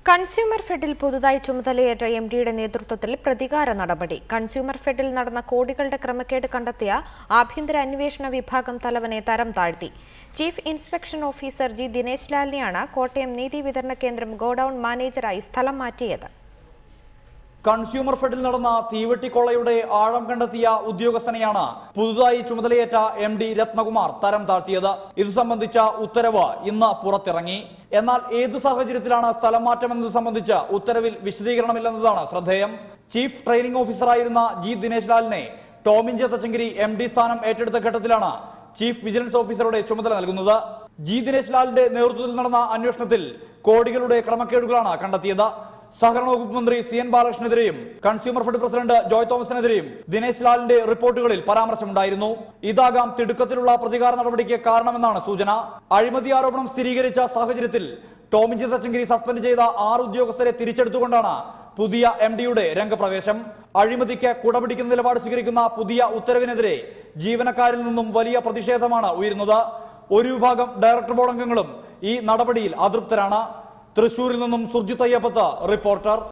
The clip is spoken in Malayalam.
കൺസ്യൂമർ ഫെഡിൽ പുതുതായി ചുമതലയേറ്റ എംഡിയുടെ നേതൃത്വത്തിൽ പ്രതികാര നടപടി. കൺസ്യൂമർ ഫെഡിൽ നടന്ന കോടികളുടെ ക്രമക്കേട് കണ്ടെത്തിയ ആഭ്യന്തര അന്വേഷണ വിഭാഗം തലവനെ തരം താഴ്ത്തി. Chief inspection officer G Dinesh ലാലിനെയാണ് കോട്ടയം നീതി വിതരണ കേന്ദ്രം ഗോഡൌൺ മാനേജറായി സ്ഥലം മാറ്റിയത്. കൺസ്യൂമർ ഫെഡിൽ നടന്ന തീവെട്ടിക്കൊള്ളയുടെ ആഴം കണ്ടെത്തിയ ഉദ്യോഗസ്ഥനെയാണ് പുതുതായി ചുമതലയേറ്റ എംഡി രത്നകുമാർ തരം താഴ്ത്തിയത്. ഇതു സംബന്ധിച്ച ഉത്തരവ് ഇന്ന് പുറത്തിറങ്ങി. എന്നാൽ ഏത് സാഹചര്യത്തിലാണ് സ്ഥലം മാറ്റമെന്നത് സംബന്ധിച്ച് ഉത്തരവിൽ വിശദീകരണമില്ലെന്നതാണ് ശ്രദ്ധേയം. ചീഫ് ട്രെയിനിംഗ് ഓഫീസറായിരുന്ന ജി ദിനേശ് ലാലിനെ ടോമിൻ ജെ തച്ചങ്കരി എംഡി സ്ഥാനം ഏറ്റെടുത്ത ഘട്ടത്തിലാണ് ചീഫ് വിജിലൻസ് ഓഫീസറുടെ ചുമതല നൽകുന്നത്. ജി ദിനേശ് ലാലിന്റെ നേതൃത്വത്തിൽ നടന്ന അന്വേഷണത്തിൽ കോടികളുടെ ക്രമക്കേടുകളാണ് കണ്ടെത്തിയത്. സഹകരണ വകുപ്പ് മന്ത്രി സി എൻ ബാലകൃഷ്ണനെതിരെയും കൺസ്യൂമർ ഫെഡ് പ്രസിഡന്റ് ജോയ് തോമസിനെതിരെയും ദിനേശ് ലാലിന്റെ റിപ്പോർട്ടുകളിൽ പരാമർശമുണ്ടായിരുന്നു. ഇതാകാം തിടുക്കത്തിലുള്ള പ്രതികാര നടപടിക്ക് കാരണമെന്നാണ് സൂചന. അഴിമതി ആരോപണം സ്ഥിരീകരിച്ച സാഹചര്യത്തിൽ ടോമിൻ ജെ തച്ചങ്കരി സസ്പെൻഡ് ചെയ്ത 6 ഉദ്യോഗസ്ഥരെ തിരിച്ചെടുത്തുകൊണ്ടാണ് പുതിയ എംഡിയുടെ രംഗപ്രവേശം. അഴിമതിക്ക് കുടപിടിക്കുന്ന നിലപാട് സ്വീകരിക്കുന്ന പുതിയ ഉത്തരവിനെതിരെ ജീവനക്കാരിൽ നിന്നും വലിയ പ്രതിഷേധമാണ് ഉയരുന്നത്. ഒരു വിഭാഗം ഡയറക്ടർ ബോർഡ് അംഗങ്ങളും ഈ നടപടിയിൽ അതൃപ്തരാണ്. തൃശൂരിൽ നിന്നും സുർജിത് അയ്യപ്പത്ത്, റിപ്പോർട്ടർ.